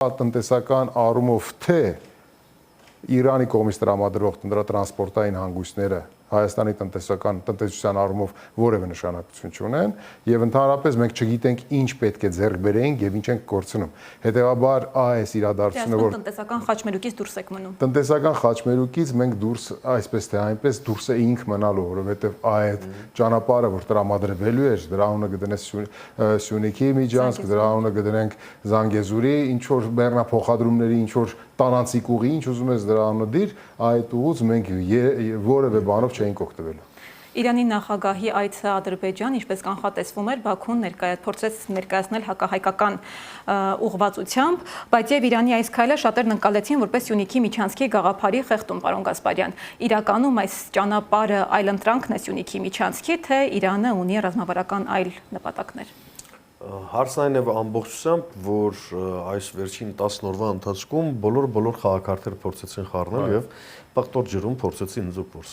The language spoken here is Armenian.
տնտեսական առումով թե Իրանի կողմից տրամադրող տրանսպորտային հանգույցները Հայաստանի տնտեսության առումով որևէ նշանակություն չունեն եւ ընդհանրապես մենք չգիտենք ինչ պետք է ձեռք բերենք եւ ինչ ենք կորցնում։ Հետեւաբար այս իրադարձությունը որ տնտեսական խաչմերուկից դուրս եք մնում։ Տնտեսական խաչմերուկից մենք դուրս այսպես թե այնպես դուրս էինք մնալու, որովհետեւ այդ ճանապարհը որ տրամադրվելու էր, դրա անունը կդնես Սյունիքի Միջանցք, դրա անունը կդնենք Զանգեզուրի, ինչ որ բեռնափոխադրումների, ինչ որ տանանցիկ ուղի, ինչ ուզում ես դրա անունը դիր, այդ ուղուց մենք որևէ բանով չենք օգտվելու։ Իրանի նախագահի այցը Ադրբեջան, ինչպես կանխատեսվում էր, Բաքուն փորձեց ներկայացնել հակահայկական ուղղվածությամբ, բայց եւ Իրանի այս քայլը շատերն ընկալեցին որպես Սյունիքի Միջանցքի գաղափարի խեղդում, պարոն Գասպարյան։ Իրականում այս ճանապարհը այլընտրանքն է Սյունիքի Միջանցքի, թե Իրանը ունի ռազմավարական այլ նպատակներ։ Հարցն այն է ամբողջությամբ, որ այս վերջին 10 օրվա ընթացքում բոլոր քաղաքարտերը փորձեցին խառնել եւ պղտոր ջրում փորձեցին ինձ փորձել։